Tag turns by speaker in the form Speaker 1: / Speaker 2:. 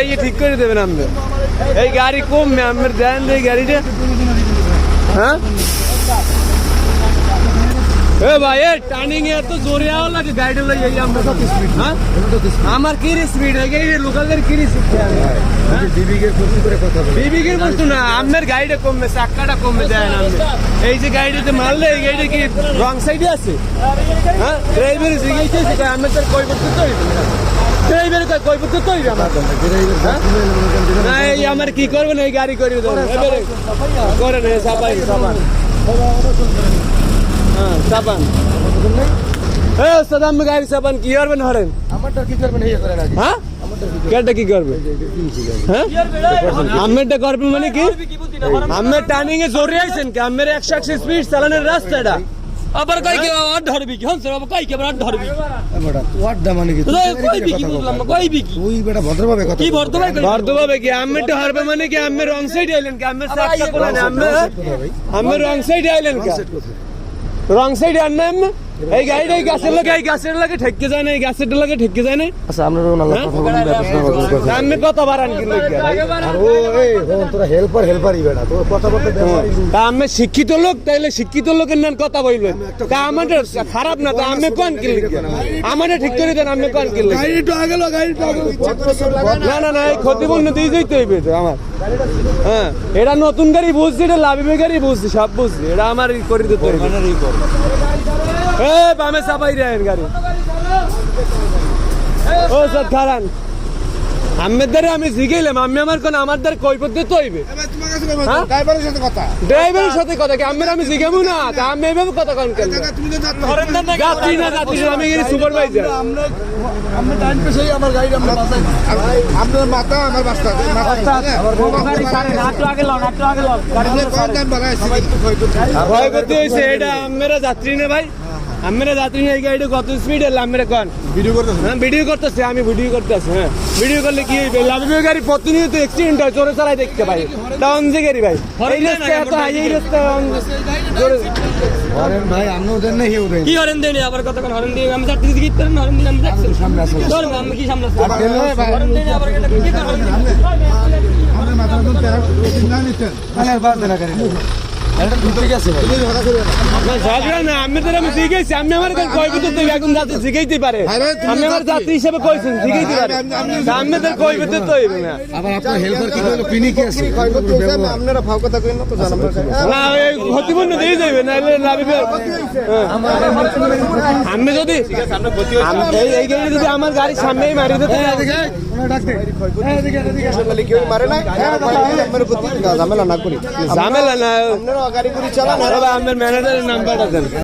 Speaker 1: এই ঠিক করে দেবেন আপনি। এই গাড়ি কমবে আমার দেন এই গাড়িটা। হ্যাঁ এ ভাই এ টার্নিং এ এত জোরে আওয়া লাগে গাড়িটা লই এই আমরা কত স্পিড। হ্যাঁ আমার কি স্পিড হয়ে গেছে লোকালদের কি স্পিড বিবিকের প্রশ্ন করে কথা বলে বিবিকের প্রশ্ন না আপনার গাড়িটা কমবে চাকাটা কমবে দেন আপনি। এই যে গাড়িটাতে মারলে এই গাড়িটা কি রং সাইডে আছে? হ্যাঁ ড্রাইভার জিজ্ঞাসা করছে আমি তো কই করতে তো ড্রাইভার কই করতে তো আমার না এই আমার কি করব না এই গাড়ি করে দেন এবারে করে না সাবাই সাবান। হ্যাঁ সাবান এ সাদাম গাড়ি সাবান কি করবেন হরেন আমারটা কি করবেন এই করে না। হ্যাঁ কেটা কি করবে? হ্যাঁ আমেরটা করবে মানে কি আমের টার্নিং এ জোরে আইছেন কি আমের 180 স্পিড চালানোর রাস্তাটা আবার কই কি আর ধরবি কি হন সব কই কি আবার ধরবি বেটা ওয়াটটা মানে কি কই বি কি বুঝলাম কই বি কি তুই বেটা ভদ্রভাবে কথা কি ভদ্রভাবে কি আমেরটা হারবে মানে কি আমের রং সাইড আইলেন কি আমের সাইডটা কোলা না আমের রং সাইড আইলেন কি রং সাইড আননা এই গাড়িটা এই গাছের লাগে ঠেকে যায় না এই গাছের লাগে ঠেকে যায় না। আচ্ছা আপনারা আল্লাহ কথা বলুন ব্যবস্থা আমি কত বারান কি লাগি আর ও এই তোরা হেল্পারই বেটা তোর কথা বলতে তা আমি শিক্ষিত লোক তাইলে শিক্ষিত লোকের নাম কথা বলবেন তা আমাদের খারাপ না তা আমি কোন কি লাগি আমারে ঠিক করে দেন আমি কোন কি লাগি গাড়িটা আগেলো না না না এই ক্ষতিপূর্ণ দিয়ে যাইতে হইবে তো আমার। হ্যাঁ এটা নতুন গাড়ি বুঝছি এটা লাভিবে গাড়ি বুঝছি সব বুঝছি এটা আমার করে দিতে হইবে এ বামে সাবাই রেন গাড়ি ও স্যার খারান আমের দ্বারা আমি জিগাইলাম আমি আমার কোন আমার দ্বারা কই পড়তে তো হইবে ড্রাইভারের সাথে কথা কি আমি জিগামু না তা আমি এভাবে কথা কোন কেন যাত্রী না আমি এর সুপারভাইজার আমরা টাইম পেছাই আমার গাড়ি আমরা বাসাই আপনার মাথা আমার বাসটা গাড়ি সারে একটু আগে লন গাড়ি কোন দাম বাড়াইছে ভয় করতে হইছে এটা আমরা যাত্রী না ভাই আমরা যাত্রী এই গাড়িটা কত স্পিড এল আমরা কোন ভিডিও করতেছ হ্যাঁ ভিডিও করতেছে আমি ভিডিও করতেছি। হ্যাঁ ভিডিও করলে কি হইবে লাভিবে গাড়ি প্রতিনিয়ত অ্যাক্সিডেন্ট হয় চোরে চালাই দেখতে পাই টাউন যে গাড়ি ভাই এই রাস্তা এত হাই এই রাস্তা হরেন ভাই আমনো দেন না হেউ দেন কি হরেন দেন আবার কত কোন হরেন দিয়ে আমি যাত্রী দিকে করেন হরেন দিন আমি দেখছি সামনে আসলে ধর আমি কি সামনে আসলে হরেন দেন আবার এটা কি করেন আমরা মাথা তো তেরা না নিতেন আরে বাদ দেনা করেন এটা ঠিক আছে ভাই না ঝগড়া না আমি তো আমি জিগাইছি আমি আমার কোন কই বিতে তো এখন যাতে জিগাইতে পারে আমি আমার যাত্রী হিসেবে কইছেন জিগাইতে পারে আমি তো কই বিতে তো হইবে না আবার আপনার হেল্পার কি কইলো পিনি কি আছে কই বিতে হইছে আপনারা ফাও কথা কইন না তো জানাম না এই ক্ষতিপূর্ণ দিয়ে যাবে নাইলে লাভিবে আমি যদি এই গাড়ি যদি আমার গাড়ি সামনেই মারি দিতে এদিকে ডাকতে এদিকে কেউ মারে না আমার প্রতি ঝামেলা না করি ঝামেলা না আপনারা গাড়ি করে চালান আর আমার ম্যানেজারের নাম্বারটা দেন।